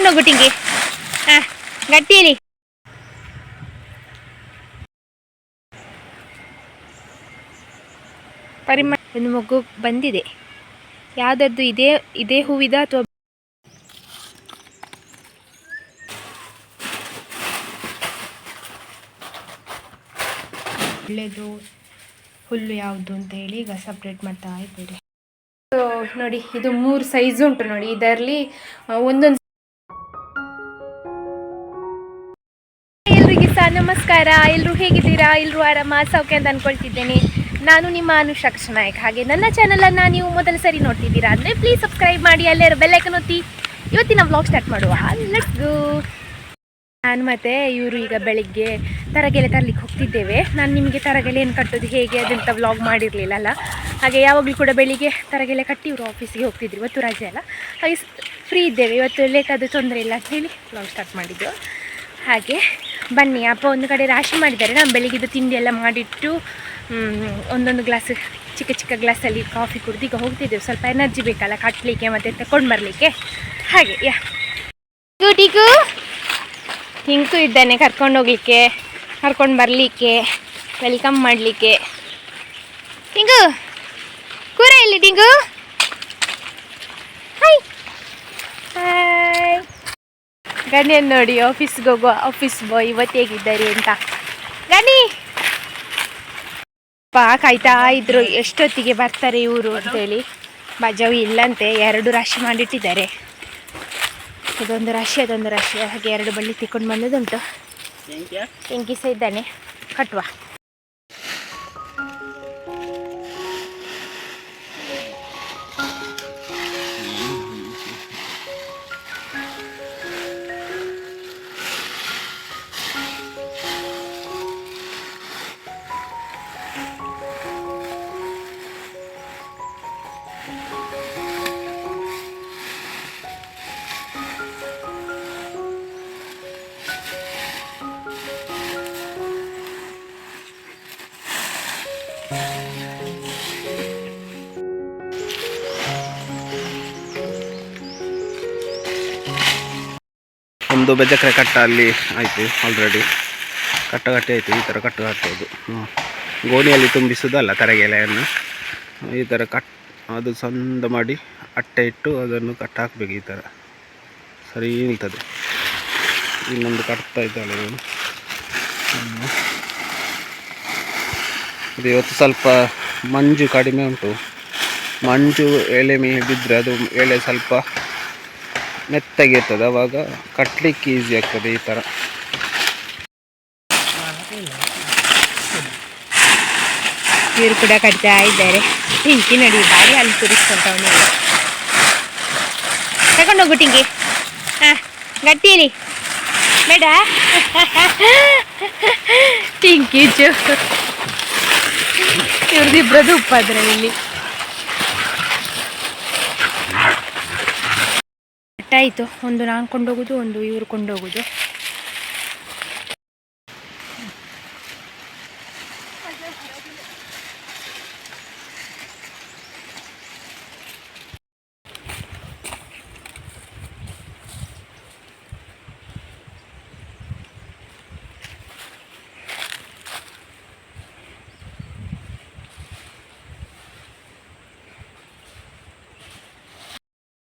ತಗೊಂಡೋಗು ಟಿಂಗಿ. ಹಾಂ ಗಟ್ಟಿಲಿ. ಪರಿಮಳ ಒಂದು ಮಗು ಬಂದಿದೆ. ಯಾವುದದ್ದು ಇದೇ ಹೂವಿದ ಅಥವಾ ಒಳ್ಳೆಯದು ಹುಲ್ಲು ಯಾವುದು ಅಂತ ಹೇಳಿ ಈಗ ಸಪ್ರೇಟ್ ಮಾಡ್ತಾ ಇದ್ದೀರಿ. ನೋಡಿ ಇದು 3 ಸೈಜ್ ಉಂಟು ನೋಡಿ. ಇದರಲ್ಲಿ ಒಂದೊಂದು. ಎಲ್ರಿಗೂ ಸಹ ನಮಸ್ಕಾರ. ಎಲ್ಲರೂ ಹೇಗಿದ್ದೀರಾ? ಎಲ್ಲರೂ ಆರಾಮ ಸೌಖ್ಯ ಅಂತ ಅಂದ್ಕೊಳ್ತಿದ್ದೇನೆ. ನಾನು ನಿಮ್ಮ ಅನುಷಾ ಕೃಷ್ಣನಾಯಕ್. ಹಾಗೆ ನನ್ನ ಚಾನಲನ್ನು ನೀವು ಮೊದಲ ಸರಿ ನೋಡ್ತಿದ್ದೀರಾ ಅಂದರೆ ಪ್ಲೀಸ್ ಸಬ್ಸ್ಕ್ರೈಬ್ ಮಾಡಿ, ಅಲ್ಲೇ ಬೆಲ್ ಐಕನ್ ಒತ್ತಿ. ಇವತ್ತಿನ ವ್ಲಾಗ್ ಸ್ಟಾರ್ಟ್ ಮಾಡುವ. Let's go. ನಾನು ಮತ್ತು ಇವರು ಈಗ ಬೆಳಿಗ್ಗೆ ತರಗೆಲೆ ತರಲಿಕ್ಕೆ ಹೋಗ್ತಿದ್ದೇವೆ. ನಾನು ನಿಮಗೆ ತರಗೆಲೆ ಏನು ಕಟ್ಟೋದು ಹೇಗೆ ಅದಂತ ವ್ಲಾಗ್ ಮಾಡಿರಲಿಲ್ಲ ಅಲ್ಲ. ಹಾಗೆ ಯಾವಾಗಲೂ ಕೂಡ ಬೆಳಿಗ್ಗೆ ತರಗೆಲೆ ಕಟ್ಟಿ ಇವರು ಆಫೀಸಿಗೆ ಹೋಗ್ತಿದ್ರು. ಇವತ್ತು ರಜೆ ಅಲ್ಲ, ಹಾಗೆ ಫ್ರೀ ಇದ್ದೇವೆ ಇವತ್ತು. ಲೇಟಾದರೂ ತೊಂದರೆ ಇಲ್ಲ ಅಂತ ಹೇಳಿ ವ್ಲಾಗ್ ಸ್ಟಾರ್ಟ್ ಮಾಡಿದ್ದು. ಹಾಗೆ ಬನ್ನಿ. ಅಪ್ಪ ಒಂದು ಕಡೆ ರಾಶಿ ಮಾಡಿದ್ದಾರೆ. ನಾನು ಬೆಳಿಗ್ಗೆದು ತಿಂಡಿ ಎಲ್ಲ ಮಾಡಿಟ್ಟು ಒಂದೊಂದು ಗ್ಲಾಸ್ ಚಿಕ್ಕ ಚಿಕ್ಕ ಗ್ಲಾಸಲ್ಲಿ ಕಾಫಿ ಕುಡಿದು ಈಗ ಹೋಗ್ತಿದ್ದೇವೆ. ಸ್ವಲ್ಪ ಎನರ್ಜಿ ಬೇಕಲ್ಲ ಕಟ್ಟಲಿಕ್ಕೆ ಮತ್ತು ತಗೊಂಡು ಬರಲಿಕ್ಕೆ. ಹಾಗೆ ಟೀಕು ಟಿಂಕು ಇದ್ದಾನೆ ಕರ್ಕೊಂಡು ಹೋಗಲಿಕ್ಕೆ, ಕರ್ಕೊಂಡು ಬರಲಿಕ್ಕೆ, ವೆಲ್ಕಮ್ ಮಾಡಲಿಕ್ಕೆ. ಟಿಂಕು ಕೂರ ಇಲ್ಲಿ. Tinku hi hi. ಗಣಿಯನ್ನು ನೋಡಿ, ಆಫೀಸ್ಗೆ ಹೋಗುವ ಆಫೀಸ್ ಬಾಯ್ ಇವತ್ತು ಹೇಗಿದ್ದಾರೆ ಅಂತ. ಗಣಿ ಕಾಯ್ತಾ ಇದ್ರು ಎಷ್ಟೊತ್ತಿಗೆ ಬರ್ತಾರೆ ಇವರು ಅಂತೇಳಿ. ಬಜಾವು ಇಲ್ಲಂತೆ, 2 ರಾಶಿ ಮಾಡಿಟ್ಟಿದ್ದಾರೆ. ಇದೊಂದು ರಾಶಿ ಅದೊಂದು ರಾಶಿ. ಹಾಗೆ 2 ಬಳ್ಳಿ ತಿಕ್ಕೊಂಡು ಬಂದದುಂಟು. ಎಂಕಿ ಸಹ ಇದ್ದಾನೆ, ಕಟ್ಟುವ. ಒಂದು ಬೆಜಕ್ರೆ ಕಟ್ಟ ಅಲ್ಲಿ ಆಯಿತು ಆಲ್ರೆಡಿ. ಕಟ್ಟಿ ಆಯಿತು. ಈ ಥರ ಕಟ್ಟು ಹಾಕೋದು. ಗೋಣಿಯಲ್ಲಿ ತುಂಬಿಸೋದಲ್ಲ ತರಗೆಲೆಯನ್ನು. ಈ ಥರ ಅದು ಸಂದ ಮಾಡಿ ಅಟ್ಟೆ ಇಟ್ಟು ಅದನ್ನು ಕಟ್ಟ ಹಾಕಬೇಕು. ಈ ಥರ ಸರಿ ನಿಲ್ತದೆ. ಇನ್ನೊಂದು ಕಟ್ತಾ ಇದ್ದಾಳೆ ಇವನು. ಅದು ಇವತ್ತು ಸ್ವಲ್ಪ ಮಂಜು ಕಡಿಮೆ ಉಂಟು. ಮಂಜು ಎಲೆ ಮೇಲೆ ಬಿದ್ದರೆ ಅದು ಎಲೆ ಸ್ವಲ್ಪ ಮೆತ್ತಗಿರ್ತದೆ, ಆವಾಗ ಕಟ್ಟಲಿಕ್ಕೆ ಈಸಿ ಆಗ್ತದೆ. ಈ ಥರ ಇವರು ಕೂಡ ಕಟ್ತಾ ಇದ್ದಾರೆ. ಟಿಂಕಿ ನಡಿ ಬಾರಿ ಅಲ್ಲಿ ತುರಿಸ್ಕೊಂತವನು. ತಗೊಂಡೋಗು ಟಿಂಕಿ. ಹಾಂ ಗಟ್ಟಿಲಿ ಬೇಡ. ಟಿಂಕಿ ಜೋ ಇವ್ರದ್ದಿಬ್ಬರದು ಉಪ್ಪಾದ್ರೆ ಇಲ್ಲಿ ಆಯಿತು. ಒಂದು ನಾನು ಕೊಂಡೋಗೋದು, ಒಂದು ಇವರು ಕೊಂಡೋಗೋದು.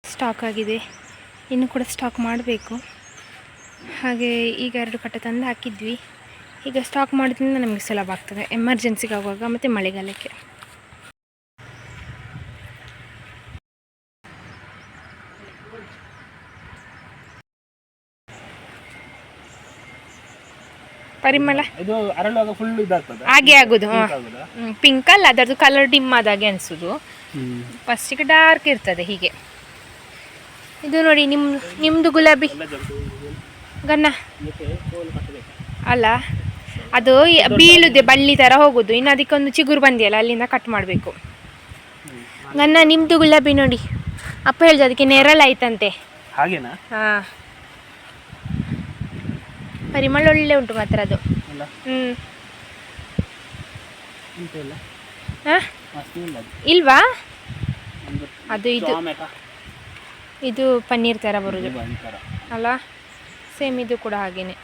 ಸ್ಟಾಕ್ ಆಗಿದೆ, ಇನ್ನು ಕೂಡ ಸ್ಟಾಕ್ ಮಾಡಬೇಕು. ಹಾಗೆ ಈಗ 2 ಕಟ್ಟ ತಂದು ಹಾಕಿದ್ವಿ. ಈಗ ಸ್ಟಾಕ್ ಮಾಡೋದ್ರಿಂದ ನಮಗೆ ಸುಲಭ ಆಗ್ತದೆ ಎಮರ್ಜೆನ್ಸಿಗೆ ಆಗುವಾಗ ಮತ್ತು ಮಳೆಗಾಲಕ್ಕೆ. ಪರಿಮಳ ಇದು ಅರಳುವಾಗ ಫುಲ್ ಇದಾಗ್ತದೆ. ಹಾಗೆ ಆಗೋದು. ಪಿಂಕ್ ಅಲ್ಲ, ಅದರದ್ದು ಕಲರ್ ಡಿಮ್ ಆದಾಗೆ ಅನಿಸೋದು. ಫಸ್ಟಿಗೆ ಡಾರ್ಕ್ ಇರ್ತದೆ ಹೀಗೆ. ಇದು ನೋಡಿ ನಿಮ್ಮದು ಗುಲಾಬಿ ಗನ್ನ ಅಲ್ಲ, ಅದು ಬೀಳುದೆ ಬಳ್ಳಿ ಥರ ಹೋಗೋದು. ಇನ್ನು ಅದಕ್ಕೊಂದು ಚಿಗುರು ಬಂದಿಯಲ್ಲ, ಅಲ್ಲಿಂದ ಕಟ್ ಮಾಡಬೇಕು. ಗನ್ನ ನಿಮ್ಮದು ಗುಲಾಬಿ ನೋಡಿ, ಅಪ್ಪ ಹೇಳಿದ ಅದಕ್ಕೆ ನೆರಳಾಯ್ತಂತೆ. ಹಾಗೇನಾ? ಹಾಂ, ಪರಿಮಳ ಒಳ್ಳೆ ಉಂಟು ಮಾತ್ರ ಅದು. ಇಲ್ವಾ? ಅದು ಇದು ಪನ್ನೀರ್ ಥರ ಬರೋದು. ಅಲ್ಲ ಸೇಮ್ ಇದು ಕೂಡ ಹಾಗೇನೆ.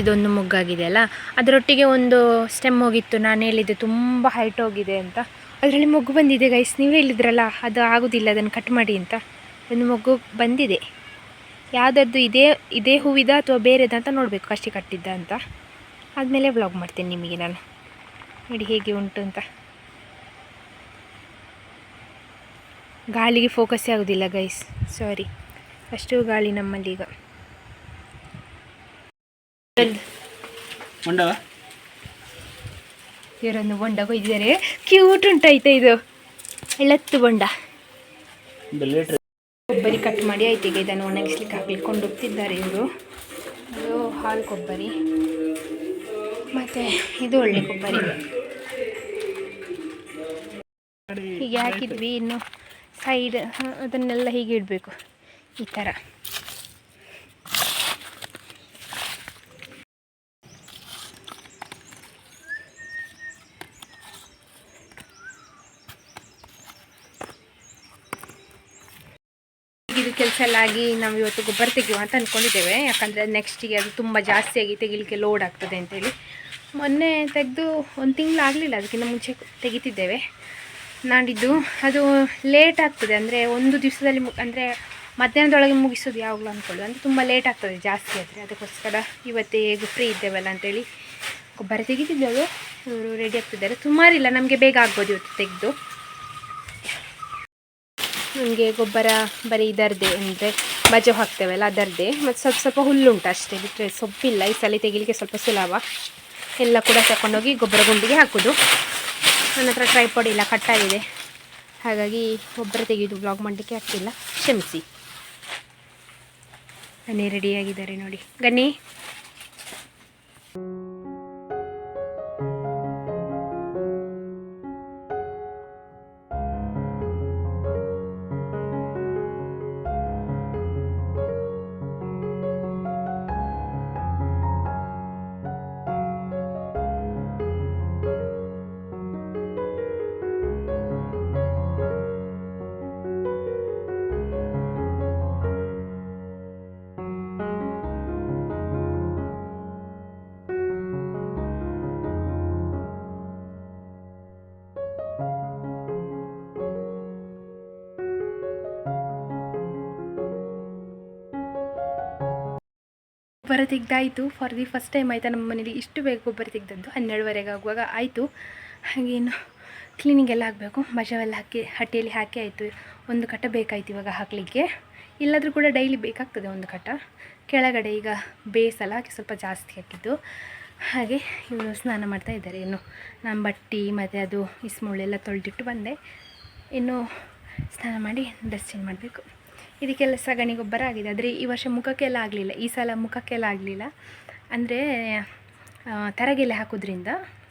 ಇದೊಂದು ಮೊಗ್ಗಾಗಿದೆ ಅಲ್ಲ, ಅದರೊಟ್ಟಿಗೆ ಒಂದು ಸ್ಟೆಮ್ ಹೋಗಿತ್ತು. ನಾನು ಹೇಳಿದ್ದೆ ತುಂಬ ಹೈಟ್ ಹೋಗಿದೆ ಅಂತ, ಅದರಲ್ಲಿ ಮೊಗ್ಗು ಬಂದಿದೆ ಗೈಸ್. ನೀವು ಹೇಳಿದ್ರಲ್ಲ ಅದು ಆಗೋದಿಲ್ಲ ಅದನ್ನು ಕಟ್ ಮಾಡಿ ಅಂತ, ಒಂದು ಮೊಗ್ಗು ಬಂದಿದೆ. ಯಾವುದದ್ದು ಇದೇ ಹೂವಿದ ಅಥವಾ ಬೇರೆದ ಅಂತ ನೋಡಬೇಕು, ಅಷ್ಟೇ ಕಟ್ಟಿದ್ದ ಅಂತ. ಆದಮೇಲೆ ವ್ಲಾಗ್ ಮಾಡ್ತೇನೆ ನಿಮಗೆ ನಾನು. ನೋಡಿ ಹೇಗೆ ಉಂಟು ಅಂತ. ಗಾಳಿಗೆ ಫೋಕಸ್ಸೇ ಆಗೋದಿಲ್ಲ ಗೈಸ್, ಸಾರಿ. ಅಷ್ಟು ಗಾಳಿ ನಮ್ಮಲ್ಲಿ ಈಗ. ಇವರನ್ನು ಬೊಂಡ ಕೊಯ್ದಿದ್ದಾರೆ. ಕ್ಯೂಟ್ ಉಂಟಾಯ್ತಾ ಇದು, ಎಳತ್ತು ಬೊಂಡ. ಕೊಬ್ಬರಿ ಕಟ್ ಮಾಡಿ ಆಯ್ತು. ಈಗ ಇದನ್ನು ಒಣಗಿಸ್ಲಿಕ್ಕೆ ಹಾಕ್ಲಿಕ್ಕೆ ಹೋಗ್ತಿದ್ದಾರೆ ಇವರು. ಇದು ಹಾಲು ಕೊಬ್ಬರಿ, ಮತ್ತು ಇದು ಒಳ್ಳೆ ಕೊಬ್ಬರಿ. ಹೀಗೆ ಹಾಕಿದ್ವಿ. ಇನ್ನು ಸೈಡ್ ಅದನ್ನೆಲ್ಲ ಹೀಗೆ ಇಡಬೇಕು ಈ ಥರ. ಇದು ಕೆಲಸ ಎಲ್ಲ ಆಗಿ ನಾವು ಇವತ್ತು ಗೊಬ್ಬರ ತೆಗೆಯುವ ಅಂತ ಅಂದ್ಕೊಂಡಿದ್ದೇವೆ. ಯಾಕಂದರೆ ನೆಕ್ಸ್ಟಿಗೆ ಅದು ತುಂಬ ಜಾಸ್ತಿಯಾಗಿ ತೆಗಿಲಿಕ್ಕೆ ಲೋಡ್ ಆಗ್ತದೆ ಅಂತೇಳಿ. ಮೊನ್ನೆ ತೆಗೆದು ಒಂದು ತಿಂಗಳಾಗಲಿಲ್ಲ, ಅದಕ್ಕಿಂತ ಮುಂಚೆ ತೆಗಿತಿದ್ದೇವೆ. ನಾಡಿದ್ದು ಅದು ಲೇಟ್ ಆಗ್ತದೆ, ಅಂದರೆ ಒಂದು ದಿವಸದಲ್ಲಿ ಅಂದರೆ ಮಧ್ಯಾಹ್ನದೊಳಗೆ ಮುಗಿಸೋದು ಯಾವಾಗಲೂ ಅಂದ್ಕೊಳ್ಳೋದು. ಅಂದರೆ ತುಂಬ ಲೇಟ್ ಆಗ್ತದೆ ಜಾಸ್ತಿ ಆದರೆ. ಅದಕ್ಕೋಸ್ಕರ ಇವತ್ತೇ ಹೇಗೂ ಫ್ರೀ ಇದ್ದೇವಲ್ಲ ಅಂತೇಳಿ ಗೊಬ್ಬರ ತೆಗಿತಿದ್ದೇವೆ. ಇವರು ರೆಡಿ ಆಗ್ತಿದ್ದಾರೆ. ಸುಮಾರಿಲ್ಲ, ನಮಗೆ ಬೇಗ ಆಗ್ಬೋದು ಇವತ್ತು ತೆಗೆದು. ನಮಗೆ ಗೊಬ್ಬರ ಬರೀ ಇದರದ್ದೇ, ಅಂದರೆ ಬಜೋ ಹಾಕ್ತೇವಲ್ಲ ಅದರದ್ದೇ, ಮತ್ತು ಸ್ವಲ್ಪ ಸ್ವಲ್ಪ ಹುಲ್ಲುಂಟು ಅಷ್ಟೇ, ಬಿಟ್ಟರೆ ಸೊಪ್ಪಿಲ್ಲ. ಈ ಸಲ ತೆಗಿಲಿಕ್ಕೆ ಸ್ವಲ್ಪ ಸುಲಭ. ಎಲ್ಲ ಕೂಡ ತಗೊಂಡೋಗಿ ಗೊಬ್ಬರ ಗುಂಡಿಗೆ ಹಾಕೋದು. ನನ್ನ ಹತ್ರ ಟ್ರೈಪಾಡ್ ಇಲ್ಲ, ಕಟ್ಟಾಗಿದೆ. ಹಾಗಾಗಿ ಗೊಬ್ಬರ ತೆಗೆದು ಬ್ಲಾಗ್ ಮಾಡಲಿಕ್ಕೆ ಆಗ್ತಿಲ್ಲ, ಕ್ಷಮಿಸಿ. ಗನ್ನಿ ರೆಡಿಯಾಗಿದ್ದಾರೆ ನೋಡಿ. ಗನ್ನಿ ಗೊಬ್ಬರ ತೆಗ್ದಾಯಿತು. ಫಾರ್ ದಿ ಫಸ್ಟ್ ಟೈಮ್ ಆಯಿತಾ ನಮ್ಮ ಮನೇಲಿ ಇಷ್ಟು ಬೇಗ ಗೊಬ್ಬರ ತೆಗೆದದ್ದು. 12:30 ಆಗುವಾಗ ಆಯಿತು. ಹಾಗೇನು ಕ್ಲೀನಿಂಗ್ ಎಲ್ಲ ಆಗಬೇಕು. ಬಜವೆಲ್ಲ ಹಾಕಿ ಹಟ್ಟಿಯಲ್ಲಿ ಹಾಕಿ ಆಯಿತು. ಒಂದು ಕಟ್ಟ ಬೇಕಾಯ್ತು ಇವಾಗ ಹಾಕಲಿಕ್ಕೆ. ಇಲ್ಲಾದರೂ ಕೂಡ ಡೈಲಿ ಬೇಕಾಗ್ತದೆ ಒಂದು ಕಟ್ಟ. ಕೆಳಗಡೆ ಈಗ ಬೇಸಲ್ಲ ಹಾಕಿ ಸ್ವಲ್ಪ ಜಾಸ್ತಿ ಹಾಕಿದ್ದು. ಹಾಗೆ ಇವರು ಸ್ನಾನ ಮಾಡ್ತಾ ಇದ್ದಾರೆ. ಇನ್ನು ನಾನು ಬಟ್ಟೆ ಮತ್ತು ಅದು ಇಸ್ಮುಳ್ಳೆಲ್ಲ ತೊಳೆದಿಟ್ಟು ಬಂದೆ. ಇನ್ನು ಸ್ನಾನ ಮಾಡಿ ಡ್ರೆಸ್ ಚೇಂಜ್ ಮಾಡಬೇಕು. ಇದಕ್ಕೆಲ್ಲ ಸಗಣಿ ಗೊಬ್ಬರ ಆಗಿದೆ. ಆದರೆ ಈ ವರ್ಷ ಮುಖಕ್ಕೆಲ್ಲ ಆಗಲಿಲ್ಲ. ಈ ಸಲ ಮುಖಕ್ಕೆಲ್ಲ ಆಗಲಿಲ್ಲ. ಅಂದರೆ ತರಗೆಲೆ ಹಾಕೋದ್ರಿಂದ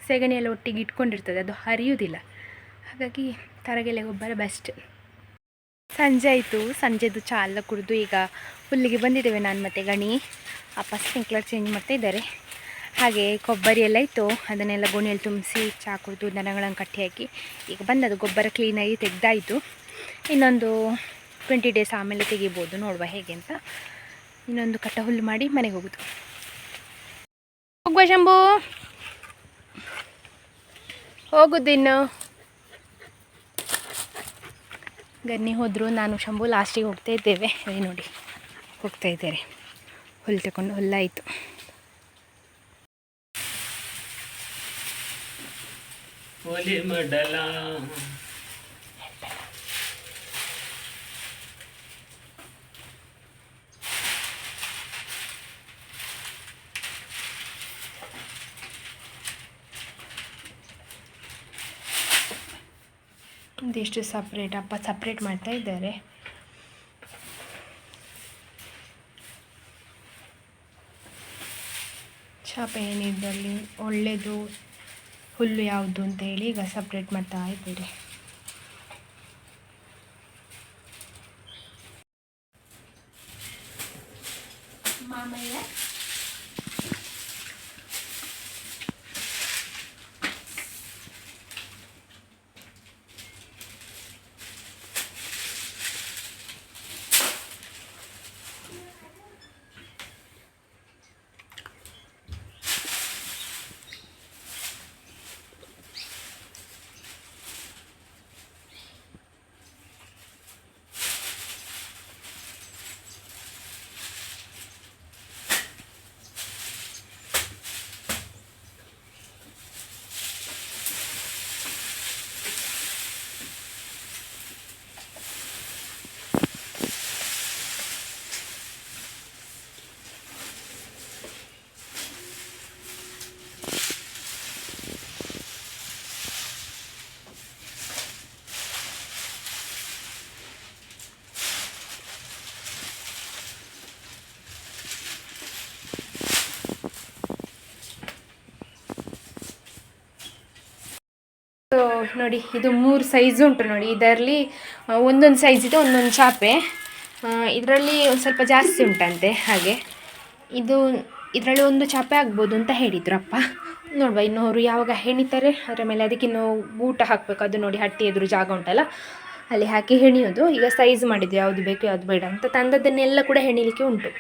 ಸೆಗಣಿಯೆಲ್ಲ ಒಟ್ಟಿಗೆ ಇಟ್ಕೊಂಡಿರ್ತದೆ, ಅದು ಹರಿಯುವುದಿಲ್ಲ. ಹಾಗಾಗಿ ತರಗೆಲೆ ಗೊಬ್ಬರ ಬೆಸ್ಟ್. ಸಂಜೆ ಆಯಿತು. ಸಂಜೆದು ಚಾ ಎಲ್ಲ ಕುಡಿದು ಈಗ ಹುಲ್ಲಿಗೆ ಬಂದಿದ್ದೇವೆ ನಾನು ಮತ್ತು ಗಣಿ. ಅಪ್ಪ ಸ್ಪ್ರಿಂಕ್ಲರ್ ಚೇಂಜ್ ಮಾಡ್ತಾ ಇದ್ದಾರೆ. ಹಾಗೆ ಕೊಬ್ಬರಿ ಎಲ್ಲ ಇತ್ತು, ಅದನ್ನೆಲ್ಲ ಗೋಣಿಯಲ್ಲಿ ತುಂಬಿಸಿ ಚಾ ಕುಡಿದು ದನಗಳನ್ನು ಕಟ್ಟಿ ಹಾಕಿ ಈಗ ಬಂದದ್ದು. ಗೊಬ್ಬರ ಕ್ಲೀನಾಗಿ ತೆಗೆದಾಯಿತು. ಇನ್ನೊಂದು 20 ಡೇಸ್ ಆಮೇಲೆ ತೆಗಿಬೋದು, ನೋಡುವ ಹೇಗೆ ಅಂತ. ಇನ್ನೊಂದು ಕಟ್ಟ ಹುಲ್ಲು ಮಾಡಿ ಮನೆಗೆ ಹೋಗೋದು. ಹೋಗುವ ಶಂಭು, ಹೋಗುದು ಇನ್ನು. ಗನ್ನಿ ಹೋದರು, ನಾನು ಶಂಭು ಲಾಸ್ಟಿಗೆ ಹೋಗ್ತಾ ಇದ್ದೇವೆ. ನೋಡಿ ಹೋಗ್ತಾ ಇದ್ದಾರೆ. ಹುಲ್ಲು ತಗೊಂಡು ಹುಲ್ಲಾಯಿತು. ಒಂದಿಷ್ಟು ಸಪ್ರೇಟ್ ಅಪ್ಪ ಸಪ್ರೇಟ್ ಮಾಡ್ತಾ ಇದ್ದಾರೆ. ಚಾಪೆ ಏನಿದ್ದಲ್ಲಿ ಒಳ್ಳೆಯದು ಹುಲ್ಲು ಯಾವುದು ಅಂತೇಳಿ ಈಗ ಸಪ್ರೇಟ್ ಮಾಡ್ತಾ ಇದ್ದಾರೆ. ಮಾಮಯ್ಯ ನೋಡಿ ಇದು 3 ಸೈಜ್ ಉಂಟು ನೋಡಿ. ಇದರಲ್ಲಿ ಒಂದೊಂದು ಸೈಜ್ ಇದೆ, ಒಂದೊಂದು ಚಾಪೆ. ಇದರಲ್ಲಿ ಒಂದು ಸ್ವಲ್ಪ ಜಾಸ್ತಿ ಉಂಟಂತೆ. ಹಾಗೆ ಇದರಲ್ಲಿ ಒಂದು ಚಾಪೆ ಆಗ್ಬೋದು ಅಂತ ಹೇಳಿದ್ರು ಅಪ್ಪ. ನೋಡುವ ಇನ್ನು ಅವರು ಯಾವಾಗ ಹೆಣಿತಾರೆ ಅದರ ಮೇಲೆ. ಅದಕ್ಕೆ ಇನ್ನು ಊಟ ಹಾಕಬೇಕು. ಅದು ನೋಡಿ ಹಟ್ಟಿ ಎದುರು ಜಾಗ ಉಂಟಲ್ಲ, ಅಲ್ಲಿ ಹಾಕಿ ಹೆಣಿಯೋದು. ಈಗ ಸೈಜ್ ಮಾಡಿದ್ದು ಯಾವುದು ಬೇಕು ಯಾವುದು ಬೇಡ ಅಂತ. ತಂದದ್ದನ್ನೆಲ್ಲ ಕೂಡ ಹೆಣಿಲಿಕ್ಕೆ ಉಂಟು.